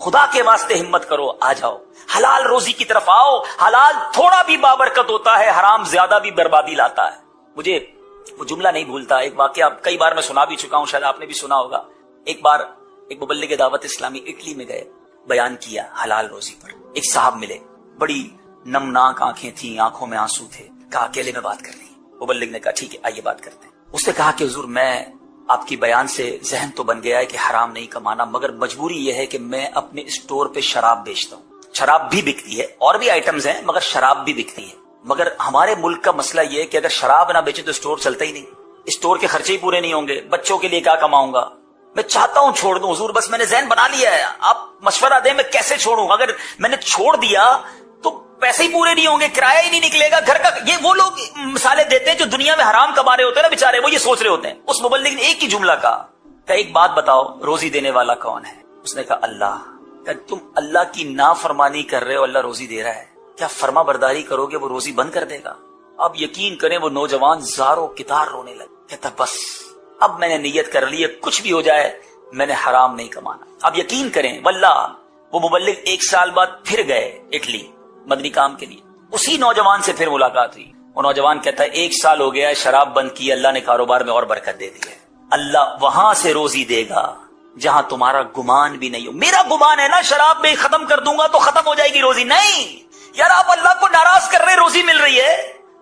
خدا کے واسطے ہمت کرو، آ جاؤ، حلال روزی کی طرف آؤ. حلال تھوڑا بھی بابرکت ہوتا ہے، حرام زیادہ بھی بربادی لاتا ہے. مجھے وہ جملہ نہیں بھولتا، ایک واقعہ کئی بار میں سنا بھی چکا ہوں، شاید آپ نے بھی سنا ہوگا. ایک بار ایک مبلغ دعوت اسلامی اٹلی میں گئے، بیان کیا حلال روزی پر. ایک صاحب ملے، بڑی نمناک آنکھیں تھیں، آنکھوں میں آنسو تھے. کہا اکیلے میں بات کرنی. مبلغ نے کہا ٹھیک ہے آئیے بات کرتے ہیں. اس نے کہا کہ حضور میں آپ کی بیان سے ذہن تو بن گیا ہے کہ حرام نہیں کمانا، مگر مجبوری یہ ہے کہ میں اپنے اسٹور پہ شراب بیچتا ہوں. شراب بھی بکتی ہے، اور بھی آئٹمز ہیں، مگر شراب بھی بکتی ہے. مگر ہمارے ملک کا مسئلہ یہ ہے کہ اگر شراب نہ بیچے تو اسٹور چلتا ہی نہیں، اسٹور کے خرچے ہی پورے نہیں ہوں گے، بچوں کے لیے کیا کماؤں گا. میں چاہتا ہوں چھوڑ دوں حضور، بس میں نے ذہن بنا لیا ہے، آپ مشورہ دیں میں کیسے چھوڑوں. اگر میں نے چھوڑ دیا تو پیسے ہی پورے نہیں ہوں گے، کرایہ ہی نہیں نکلے گا گھر کا. یہ وہ لوگ مثالیں دیتے ہیں جو دنیا میں حرام کما رہے ہوتے ہیں نا بیچارے، وہ یہ سوچ رہے ہوتے ہیں. اس مبلغ نے ایک ہی جملہ کہا کہ ایک بات بتاؤ، روزی دینے والا کون ہے؟ اس نے کہا اللہ. کہ تم اللہ کی نافرمانی کر رہے ہو، اللہ روزی دے رہا ہے، کیا فرما برداری کرو گے وہ روزی بند کر دے گا؟ اب یقین کریں وہ نوجوان زاروں کتار رونے لگے. کہتا بس اب میں نے نیت کر لی ہے، کچھ بھی ہو جائے میں نے حرام نہیں کمانا. اب یقین کریں واللہ وہ مبلغ 1 سال بعد پھر گئے اٹلی مدنی کام کے لیے. اسی نوجوان سے پھر ملاقات ہوئی. وہ نوجوان کہتا ہے 1 سال ہو گیا ہے شراب بند کی، اللہ نے کاروبار میں اور برکت دے دی ہے. اللہ وہاں سے روزی دے گا جہاں تمہارا گمان بھی نہیں ہو. میرا گمان ہے نا شراب میں ختم کر دوں گا تو ختم ہو جائے گی روزی. نہیں یار، آپ اللہ کو ناراض کر رہے، روزی مل رہی ہے،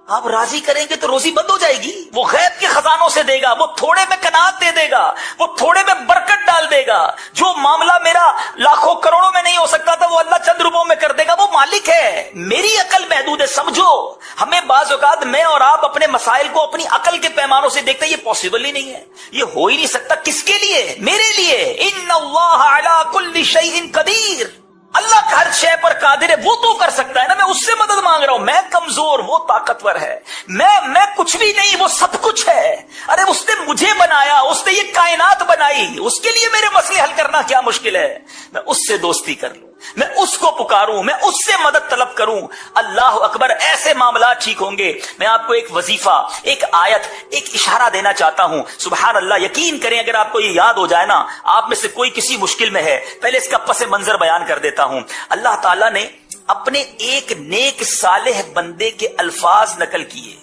آپ راضی کریں گے تو روزی بند ہو جائے گی. وہ غیب کے خزانوں سے دے گا، وہ تھوڑے میں قناعت دے دے گا، وہ تھوڑے میں برکت ڈال دے گا. جو معاملہ میرا لاکھوں کروڑوں میں نہیں ہو سکتا تھا وہ اللہ چند روپوں میں کر دے گا. وہ مالک ہے، میری عقل محدود ہے. سمجھو ہمیں بعض اوقات میں اور آپ اپنے مسائل کو اپنی عقل کے پیمانوں سے دیکھتے ہیں، یہ پاسبل ہی نہیں ہے، یہ ہو ہی نہیں سکتا. کس کے لیے؟ میرے لیے. ان اللہ علی کل شیء قدیر، اللہ کا ہر شے پر قادر ہے، وہ تو کر سکتا ہے نا. میں اس سے مدد مانگ رہا ہوں، میں کمزور، وہ طاقتور ہے. میں کچھ بھی نہیں، وہ سب کچھ ہے. ارے اس نے مجھے بنایا، اس نے یہ کائنات بنائی، اس کے لیے میرے مسئلے حل کرنا کیا مشکل ہے؟ میں اس سے دوستی کر لوں، میں اس کو پکاروں، میں اس سے مدد طلب کروں. اللہ اکبر، ایسے معاملات ٹھیک ہوں گے. میں آپ کو ایک وظیفہ، ایک آیت، ایک اشارہ دینا چاہتا ہوں. سبحان اللہ، یقین کریں اگر آپ کو یہ یاد ہو جائے نا، آپ میں سے کوئی کسی مشکل میں ہے، پہلے اس کا پس منظر بیان کر دیتا ہوں. اللہ تعالیٰ نے اپنے ایک نیک صالح بندے کے الفاظ نقل کیے.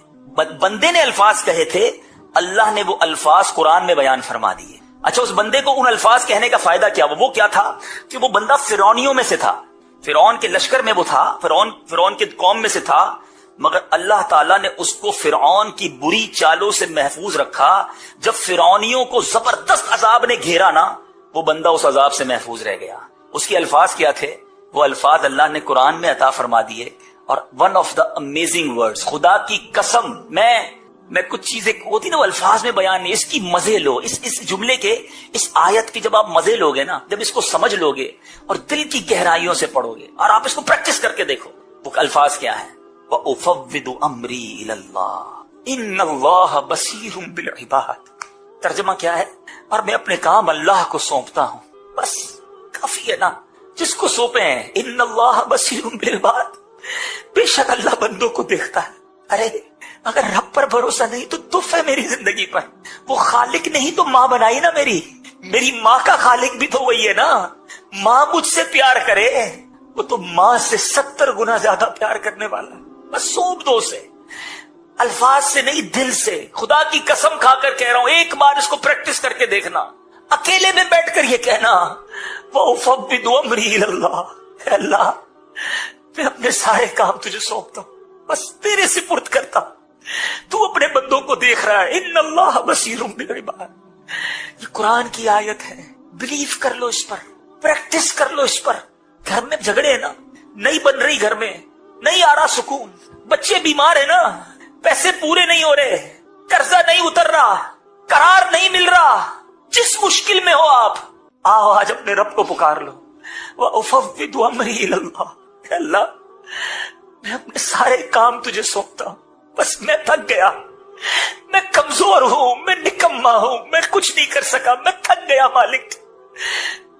بندے نے الفاظ کہے تھے، اللہ نے وہ الفاظ قرآن میں بیان فرما دیے. اچھا، اس بندے کو ان الفاظ کہنے کا فائدہ کیا؟ وہ کیا تھا کہ وہ بندہ فرعونیوں میں سے تھا، فرعون کے لشکر میں وہ تھا، فرعون کے قوم میں سے تھا. مگر اللہ تعالیٰ نے اس کو فرعون کی بری چالوں سے محفوظ رکھا. جب فرعونیوں کو زبردست عذاب نے گھیرا نا، وہ بندہ اس عذاب سے محفوظ رہ گیا. اس کے الفاظ کیا تھے؟ وہ الفاظ اللہ نے قرآن میں عطا فرما دیے. اور one of the amazing words, خدا کی قسم، میں کچھ چیزیں ہوتی نا وہ الفاظ میں بیان نہیں، اس کی مزے لو. اس جملے کے، اس آیت کی جب آپ مزے لوگے نا، جب اس کو سمجھ لوگے اور دل کی گہرائیوں سے پڑھو گے اور آپ اس کو پریکٹس کر کے دیکھو، وہ الفاظ کیا ہیں؟ وَأُفَوِّضُ أَمْرِي إِلَى اللَّهِ إِنَّ اللَّهَ بَصِيرٌ بِالْعِبَادِ. ترجمہ کیا ہے؟ اور میں اپنے کام اللہ کو سونپتا ہوں. بس کافی ہے نا، جس کو سونپے ہیں. إِنَّ اللَّهَ بَصِيرٌ بِالْعِبَادِ، بے شک اللہ بندوں کو دیکھتا ہے. ارے اگر رب پر بھروسہ نہیں تو دف ہے میری زندگی پر. وہ خالق نہیں تو ماں بنائی نا میری ماں کا خالق بھی تو وہی ہے نا. ماں مجھ سے پیار کرے، وہ تو ماں سے 70 گنا زیادہ پیار کرنے والا ہے. بس سونپ دو اسے، الفاظ سے نہیں دل سے. خدا کی قسم کھا کر کہہ رہا ہوں، ایک بار اس کو پریکٹس کر کے دیکھنا، اکیلے میں بیٹھ کر یہ کہنا وَأُفَوِّضُ أَمْرِي إِلَى اللَّهِ، اے اللہ میں اپنے سارے کام تجھے سونپتا ہوں، بس تیرے سپرد کرتا ہوں. تو اپنے بندوں کو دیکھ رہا ہے. ان اللہ بصیر بالعباد. یہ قرآن کی آیت ہے، بلیو کر لو اس پر، پریکٹس کر لو اس پر. گھر میں جھگڑے ہیں نا، نہیں بن رہی، گھر میں نہیں آ رہا سکون، بچے بیمار ہیں نا، پیسے پورے نہیں ہو رہے، قرضہ نہیں اتر رہا، قرار نہیں مل رہا، جس مشکل میں ہو آپ آؤ آج اپنے رب کو پکار لو. وَأُفَوِّضُ أَمْرِي إِلَى اللَّهِ، اے اللہ میں اپنے سارے کام تجھے سونپتا ہوں. بس میں تھک گیا، میں کمزور ہوں، میں نکما ہوں، میں کچھ نہیں کر سکا، میں تھک گیا مالک،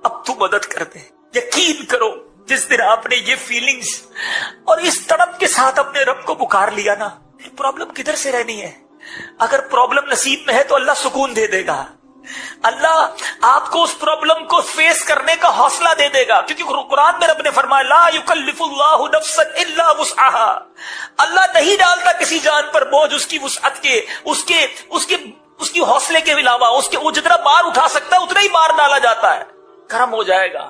اب تو مدد کر دے. یقین کرو جس دن آپ نے یہ فیلنگز اور اس تڑپ کے ساتھ اپنے رب کو پکار لیا نا، پرابلم کدھر سے رہنی ہے. اگر پرابلم نصیب میں ہے تو اللہ سکون دے دے گا. اللہ آپ کو اس پرابلم کو فیس کرنے کا حوصلہ دے دے گا، کیونکہ قرآن میں رب نے فرمایا لا یکلف اللہ نفسا الا وسعها، اللہ نہیں ڈالتا کسی جان پر بوجھ اس کی وسعت کے، اس کی حوصلے کے علاوہ، وہ جتنا بار اٹھا سکتا ہے اتنا ہی بار ڈالا جاتا ہے، کرم ہو جائے گا۔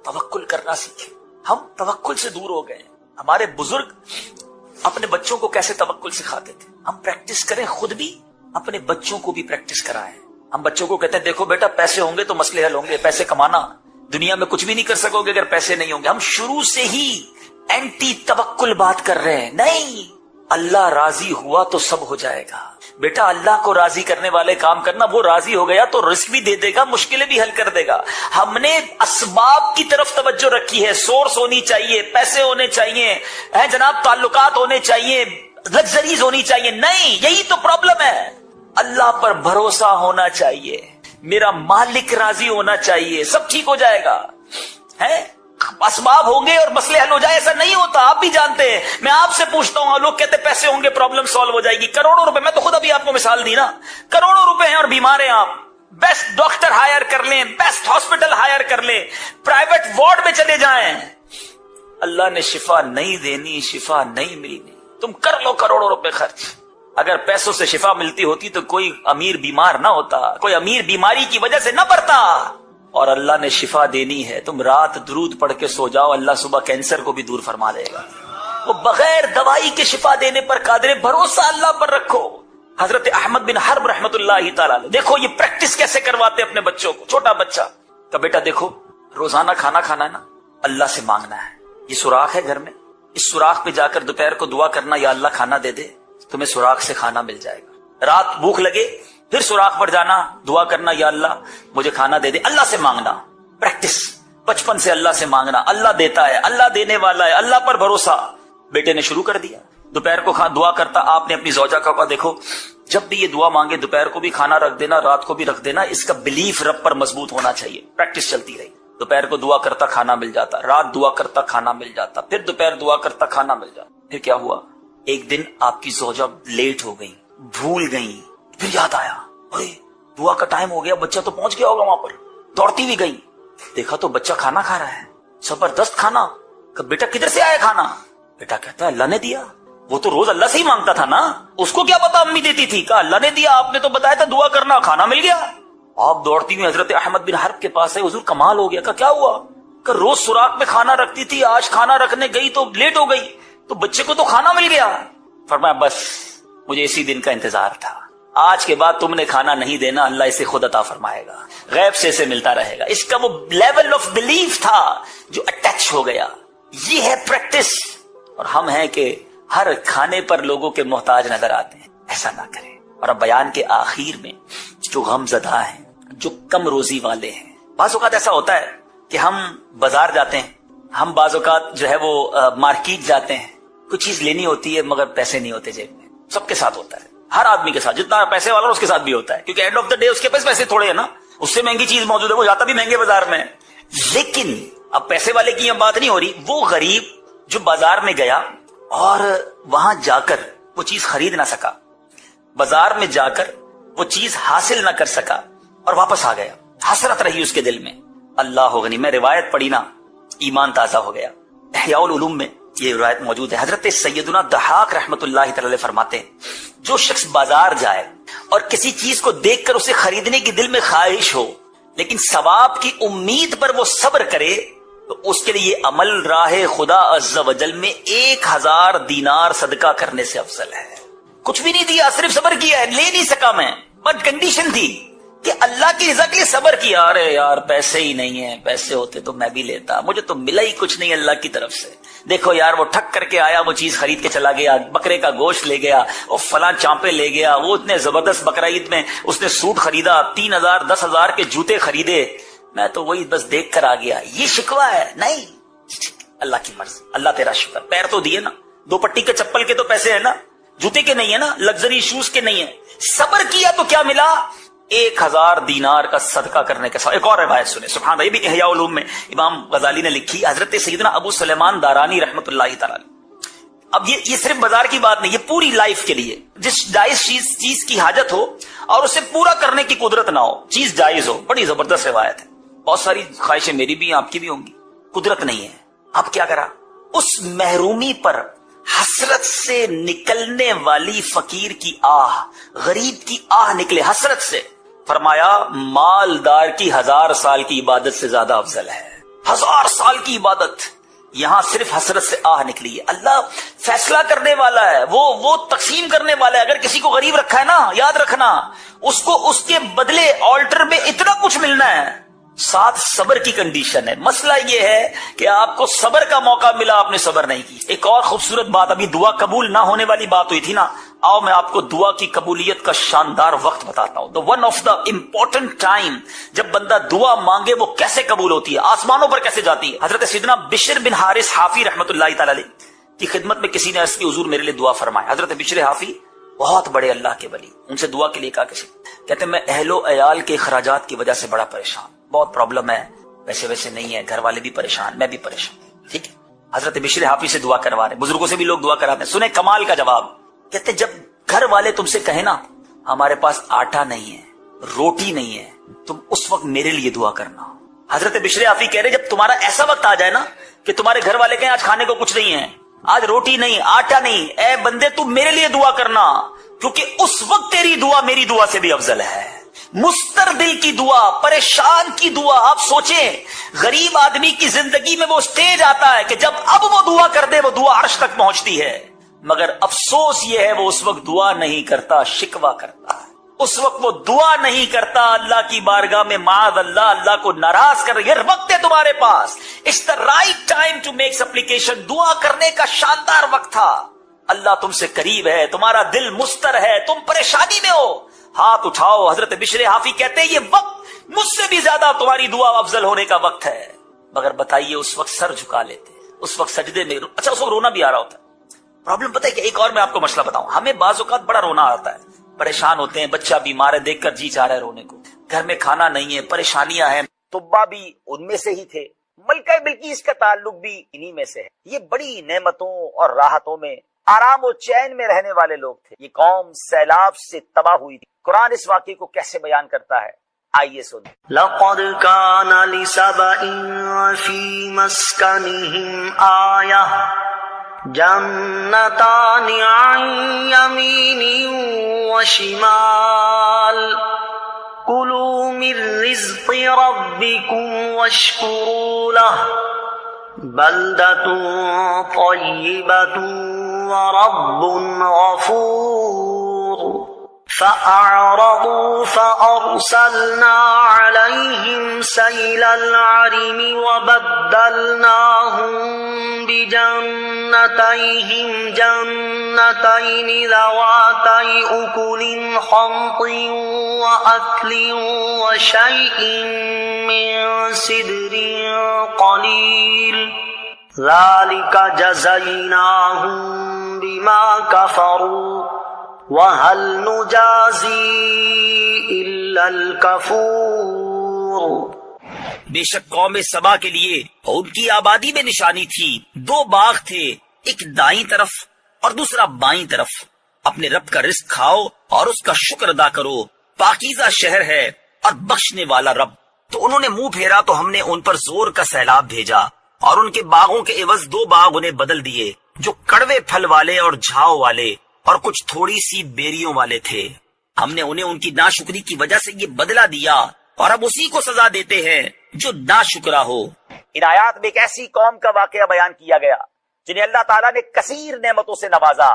توکل کرنا سیکھیں، ہم توکل سے دور ہو گئے۔ ہمارے بزرگ اپنے بچوں کو کیسے توکل سکھاتے تھے، ہم پریکٹس کریں، خود بھی اپنے بچوں کو بھی پریکٹس کرائیں۔ ہم بچوں کو کہتے ہیں دیکھو بیٹا پیسے ہوں گے تو مسئلے حل ہوں گے، پیسے کمانا، دنیا میں کچھ بھی نہیں کر سکو گے اگر پیسے نہیں ہوں گے۔ ہم شروع سے ہی اینٹی توکل بات کر رہے ہیں، نہیں، اللہ راضی ہوا تو سب ہو جائے گا بیٹا، اللہ کو راضی کرنے والے کام کرنا، وہ راضی ہو گیا تو رزق بھی دے دے گا، مشکلیں بھی حل کر دے گا۔ ہم نے اسباب کی طرف توجہ رکھی ہے، سورس ہونی چاہیے، پیسے ہونے چاہیے، جناب تعلقات ہونے چاہیے، لگژریز ہونی چاہیے، نہیں، یہی تو پرابلم ہے۔ اللہ پر بھروسہ ہونا چاہیے، میرا مالک راضی ہونا چاہیے، سب ٹھیک ہو جائے گا۔ اسباب ہوں گے اور مسئلے حل ہو جائے، ایسا نہیں ہوتا، آپ بھی جانتے ہیں۔ میں آپ سے پوچھتا ہوں، لوگ کہتے ہیں پیسے ہوں گے پرابلم سالو ہو جائے گی، کروڑوں روپے، میں تو خود ابھی آپ کو مثال دی نا، کروڑوں روپے ہیں اور بیمار ہیں آپ، بیسٹ ڈاکٹر ہائر کر لیں، بیسٹ ہاسپٹل ہائر کر لیں، پرائیویٹ وارڈ میں چلے جائیں، اللہ نے شفا نہیں دینی، شفا نہیں ملنی، تم کر لو کروڑوں روپے خرچ۔ اگر پیسوں سے شفا ملتی ہوتی تو کوئی امیر بیمار نہ ہوتا، کوئی امیر بیماری کی وجہ سے نہ پڑتا، اور اللہ نے شفا دینی ہے، تم رات درود پڑھ کے سو جاؤ، اللہ صبح کینسر کو بھی دور فرما دے گا، وہ بغیر دوائی کے شفا دینے پر قادر ہے، بھروسہ اللہ پر رکھو۔ حضرت احمد بن حرب رحمت اللہ تعالی، دیکھو یہ پریکٹس کیسے کرواتے اپنے بچوں کو، چھوٹا بچہ کہ بیٹا دیکھو روزانہ کھانا کھانا ہے نا، اللہ سے مانگنا ہے، یہ سوراخ ہے گھر میں، اس سوراخ پہ جا کر دوپہر کو دعا کرنا، یا اللہ کھانا دے دے، تمہیں سوراخ سے کھانا مل جائے گا۔ رات بھوک لگے پھر سوراخ پر جانا، دعا کرنا، یا اللہ مجھے کھانا دے دے، اللہ سے مانگنا، پریکٹس بچپن سے اللہ سے مانگنا، اللہ دیتا ہے، اللہ دینے والا ہے، اللہ پر بھروسہ۔ بیٹے نے شروع کر دیا، دوپہر کو دعا کرتا، آپ نے اپنی زوجہ کا کہا دیکھو جب بھی یہ دعا مانگے دوپہر کو بھی کھانا رکھ دینا، رات کو بھی رکھ دینا، اس کا بلیف رب پر مضبوط ہونا چاہیے۔ پریکٹس چلتی رہی، دوپہر کو دعا کرتا کھانا مل جاتا، رات دعا کرتا کھانا مل جاتا، پھر دوپہر دعا کرتا کھانا مل جاتا۔ پھر کیا ہوا، ایک دن آپ کی زوجہ لیٹ ہو گئی، بھول گئی، پھر یاد آیا ارے دعا کا ٹائم ہو گیا، بچہ تو پہنچ گیا ہوگا وہاں پر، دوڑتی بھی گئی، دیکھا تو بچہ کھانا کھا رہا ہے، زبردست کھانا۔ کہ بیٹا کدھر سے آیا کھانا؟ بیٹا کہتا ہے اللہ نے دیا، وہ تو روز اللہ سے ہی مانگتا تھا نا، اس کو کیا پتا امی دیتی تھی، کہا اللہ نے دیا، آپ نے تو بتایا تھا دعا کرنا، کھانا مل گیا۔ آپ دوڑتی ہوئی حضرت احمد بن حرب کے پاس ہے، حضور کمال ہو گیا۔ کہا کیا ہوا؟ کہ روز سوراخ میں کھانا رکھتی تھی، آج کھانا رکھنے گئی تو لیٹ ہو گئی، تو بچے کو تو کھانا مل گیا۔ فرمایا بس مجھے اسی دن کا انتظار تھا، آج کے بعد تم نے کھانا نہیں دینا، اللہ اسے خود عطا فرمائے گا، غیب سے اسے ملتا رہے گا۔ اس کا وہ لیول آف بلیف تھا جو اٹیچ ہو گیا۔ یہ ہے پریکٹس، اور ہم ہیں کہ ہر کھانے پر لوگوں کے محتاج نظر آتے ہیں، ایسا نہ کریں۔ اور اب بیان کے آخر میں جو غم زدہ ہیں، جو کم روزی والے ہیں، بعض اوقات ایسا ہوتا ہے کہ ہم بازار جاتے ہیں، ہم بعض اوقات جو ہے وہ مارکیٹ جاتے ہیں، کچھ چیز لینی ہوتی ہے مگر پیسے نہیں ہوتے جیب میں، سب کے ساتھ ہوتا ہے، ہر آدمی کے ساتھ، جتنا پیسے والا اس کے ساتھ بھی ہوتا ہے، کیونکہ اینڈ آف دا ڈے اس کے پاس پیسے تھوڑے ہیں نا، اس سے مہنگی چیز موجود ہے، وہ جاتا بھی مہنگے بازار میں۔ لیکن اب پیسے والے کی یہ بات نہیں ہو رہی، وہ غریب جو بازار میں گیا اور وہاں جا کر وہ چیز خرید نہ سکا، بازار میں جا کر وہ چیز حاصل نہ کر سکا اور واپس آ گیا، حسرت رہی اس کے دل میں، اللہ غنی۔ میں روایت پڑھی نا، ایمان تازہ ہو گیا۔ احیاء العلوم میں یہ روایت موجود ہے، حضرت سیدنا ضحاک رحمت اللہ تعالی فرماتے ہیں جو شخص بازار جائے اور کسی چیز کو دیکھ کر اسے خریدنے کی دل میں خواہش ہو لیکن ثواب کی امید پر وہ صبر کرے تو اس کے لیے عمل راہ خدا عز و جل میں 1000 دینار صدقہ کرنے سے افضل ہے۔ کچھ بھی نہیں دیا، صرف صبر کیا ہے، لے نہیں سکا میں، بٹ کنڈیشن تھی کہ اللہ کی رضا کے لیے صبر کیا، ارے یار پیسے ہی نہیں ہیں، پیسے ہوتے تو میں بھی لیتا، مجھے تو ملا ہی کچھ نہیں اللہ کی طرف سے۔ دیکھو یار وہ ٹھک کر کے آیا، وہ چیز خرید کے چلا گیا، بکرے کا گوشت لے گیا، اور فلاں چانپے لے گیا، وہ اتنے زبردست بقرعید میں اس نے سوٹ خریدا، 3000 10,000 کے جوتے خریدے، میں تو وہی بس دیکھ کر آ گیا۔ یہ شکوہ ہے؟ نہیں، اللہ کی مرضی، اللہ تیرا شکر، پیر تو دیے نا، 2 پٹی کے چپل کے تو پیسے ہیں نا، جوتے کے نہیں ہے نا، لگژری شوز کے نہیں ہے، صبر کیا تو کیا ملا؟ 1000 دینار کا صدقہ کرنے کے ساتھ۔ ایک اور روایت سنیں، سبحان اللہ، یہ بھی احیاء العلوم میں امام غزالی نے لکھی، حضرت سیدنا ابو سلیمان دارانی رحمت اللہ تعالی۔ اب یہ صرف بازار کی بات نہیں، یہ پوری لائف کے لیے، جس جائز چیز کی حاجت ہو اور اسے پورا کرنے کی قدرت نہ ہو، چیز جائز ہو، بڑی زبردست روایت ہے۔ بہت ساری خواہشیں میری بھی آپ کی بھی ہوں گی، قدرت نہیں ہے، اب کیا کرا؟ اس محرومی پر حسرت سے نکلنے والی فقیر کی آہ، غریب کی آہ نکلے حسرت سے، فرمایا مالدار کی 1000 سال کی عبادت سے زیادہ افضل ہے۔ 1000 سال کی عبادت، یہاں صرف حسرت سے آہ نکلی ہے۔ اللہ فیصلہ کرنے والا ہے، وہ تقسیم کرنے والا ہے۔ اگر کسی کو غریب رکھا ہے نا، یاد رکھنا اس کو اس کے بدلے آلٹر میں اتنا کچھ ملنا ہے، ساتھ صبر کی کنڈیشن ہے۔ مسئلہ یہ ہے کہ آپ کو صبر کا موقع ملا، آپ نے صبر نہیں کی۔ ایک اور خوبصورت بات، ابھی دعا قبول نہ ہونے والی بات ہوئی تھی نا، آؤ میں آپ کو دعا کی قبولیت کا شاندار وقت بتاتا ہوں۔ One of the important time جب بندہ دعا مانگے وہ کیسے قبول ہوتی ہے، آسمانوں پر کیسے جاتی ہے۔ حضرت سیدنا بشر بن حارث حافی رحمۃ اللہ تعالی علیہ کی خدمت میں کسی نے عرض کی حضور میرے لیے دعا فرمائے۔ حضرت بشر حافی بہت بڑے اللہ کے ولی، ان سے دعا کے لیے کہا کسی، کہتے میں اہل و عیال کے اخراجات کی وجہ سے بڑا پریشان، بہت پرابلم ہے، ویسے نہیں ہے، گھر والے بھی پریشان، میں بھی پریشان، ٹھیک ہے۔ حضرت بشر حافی سے دعا کروا رہے، بزرگوں سے بھی لوگ دعا کراتے ہیں۔ سنیں کمال کا جواب، کہتے جب گھر والے تم سے کہیں نا ہمارے پاس آٹا نہیں ہے، روٹی نہیں ہے، تم اس وقت میرے لیے دعا کرنا۔ حضرت بشر حافی کہہ رہے جب تمہارا ایسا وقت آ جائے نا کہ تمہارے گھر والے کہیں آج کھانے کو کچھ نہیں ہے، آج روٹی نہیں، آٹا نہیں، اے بندے تم میرے لیے دعا کرنا، کیونکہ اس وقت تیری دعا میری دعا سے بھی افضل ہے۔ مستر دل کی دعا، پریشان کی دعا، آپ سوچیں غریب آدمی کی زندگی میں وہ سٹیج آتا ہے کہ جب اب وہ دعا کر دے وہ دعا عرش تک پہنچتی ہے، مگر افسوس یہ ہے وہ اس وقت دعا نہیں کرتا، شکوہ کرتا ہے۔ اس وقت وہ دعا نہیں کرتا، اللہ کی بارگاہ میں معاذ اللہ کو ناراض کر رہی ہے۔ وقت ہے تمہارے پاس، it's the right time to make supplication, دعا کرنے کا شاندار وقت تھا۔ اللہ تم سے قریب ہے، تمہارا دل مستر ہے، تم پریشانی میں ہو، ہاتھ اٹھاؤ۔ حضرت بشر حافی کہتے ہیں یہ وقت مجھ سے بھی زیادہ تمہاری دعا افضل ہونے کا وقت ہے، مگر بتائیے اس وقت سر جھکا لیتے، اس وقت سجدے میں اچھا اس وقت رونا بھی آ رہا ہوتا ہے۔ پرابلم پتہ ہے کہ ایک اور میں آپ کو مسئلہ بتاؤں، ہمیں بعض اوقات بڑا رونا آتا ہے، پریشان ہوتے ہیں، بچہ بیمار ہے دیکھ کر جی چاہ رہا ہے رونے کو، گھر میں کھانا نہیں ہے، پریشانیاں ہیں۔ طبا بھی ان میں سے ہی تھے، ملکہ بلقیس کا تعلق بھی انہی میں سے ہے۔ یہ بڑی نعمتوں اور راحتوں میں آرام و چین میں رہنے والے لوگ تھے، یہ قوم سیلاب سے تباہ ہوئی تھی۔ قرآن اس واقعے کو کیسے بیان کرتا ہے، آئیے سنیں۔ لقد كان لسبإ في مسكنهم آية جنتان عن يمين وشمال كلوا من رزق ربكم واشكروا له بلدة طيبة ورب غفور فأعرضوا فأرسلنا عليهم سيل العرم وبدلناهم بجنتيهم جنتين ذواتي أكل خمط وأكل وشيء من سدر قليل ذلك جزيناهم بما كفروا وَهَلْ نُجَازِي إِلَّا الْكَفُورَ۔ بے شک قوم سبا کے لیے ان کی آبادی میں نشانی تھی، 2 باغ تھے، ایک دائیں طرف اور دوسرا بائیں طرف۔ اپنے رب کا رزق کھاؤ اور اس کا شکر ادا کرو، پاکیزہ شہر ہے اور بخشنے والا رب۔ تو انہوں نے منہ پھیرا تو ہم نے ان پر زور کا سیلاب بھیجا اور ان کے باغوں کے عوض 2 باغ انہیں بدل دیے، جو کڑوے پھل والے اور جھاؤ والے اور کچھ تھوڑی سی بیریوں والے تھے۔ ہم نے انہیں ان کی ناشکری کی وجہ سے یہ بدلہ دیا اور اب اسی کو سزا دیتے ہیں جو ناشکرا ہو۔ ان آیات میں ایک ایسی قوم کا واقعہ بیان کیا گیا جنہیں اللہ تعالیٰ نے کثیر نعمتوں سے نوازا،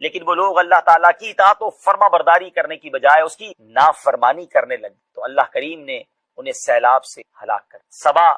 لیکن وہ لوگ اللہ تعالیٰ کی اطاعت و فرما برداری کرنے کی بجائے اس کی نافرمانی کرنے لگے، تو اللہ کریم نے انہیں سیلاب سے ہلاک کر۔ سبا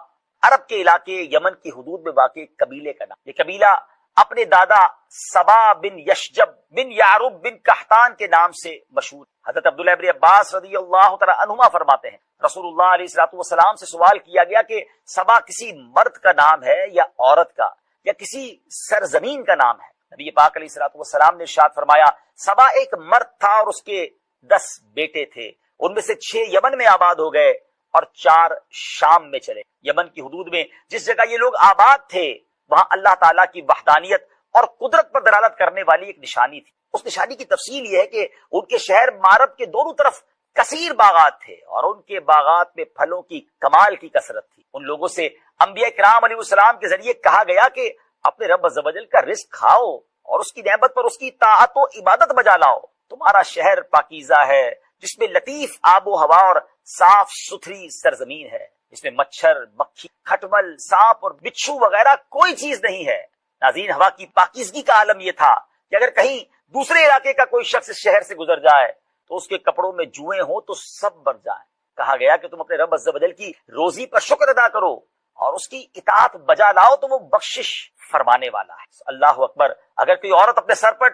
عرب کے علاقے یمن کی حدود میں واقع ایک قبیلے کا نام، یہ قبیلہ اپنے دادا سبا بن یشجب بن یعرب بن قحطان کے نام سے مشہور۔ حضرت عبداللہ ابن عباس رضی اللہ تعالی عنہما فرماتے ہیں رسول اللہ علیہ الصلوۃ والسلام سے سوال کیا گیا کہ سبا کسی مرد کا نام ہے یا عورت کا یا کسی سرزمین کا نام ہے؟ نبی پاک علیہ الصلوۃ والسلام نے ارشاد فرمایا سبا ایک مرد تھا اور اس کے 10 بیٹے تھے، ان میں سے 6 یمن میں آباد ہو گئے اور 4 شام میں چلے۔ یمن کی حدود میں جس جگہ یہ لوگ آباد تھے وہاں اللہ تعالیٰ کی وحدانیت اور قدرت پر دلالت کرنے والی ایک نشانی تھی۔ اس نشانی کی تفصیل یہ ہے کہ ان کے شہر مارب کے دونوں طرف کثیر باغات تھے اور ان کے باغات میں پھلوں کی کمال کی کثرت تھی۔ ان لوگوں سے انبیاء کرام علیہ السلام کے ذریعے کہا گیا کہ اپنے رب عز و جل کا رزق کھاؤ اور اس کی نعمت پر اس کی طاعت و عبادت بجا لاؤ۔ تمہارا شہر پاکیزہ ہے جس میں لطیف آب و ہوا اور صاف ستھری سرزمین ہے، جس میں مچھر، مکھی، کھٹمل، سانپ اور بچھو وغیرہ کوئی چیز نہیں ہے۔ ناظرین، ہوا کی پاکیزگی کا عالم یہ تھا کہ اگر کہیں دوسرے علاقے کا کوئی شخص اس شہر سے گزر جائے تو اس کے کپڑوں میں جوئیں ہوں تو سب مر جائیں۔ کہا گیا کہ تم اپنے رب عز و جل کی روزی پر شکر ادا کرو اور اس کی اطاعت بجا لاؤ تو وہ بخشش فرمانے والا ہے۔ اللہ اکبر۔ اگر کوئی عورت اپنے سر پر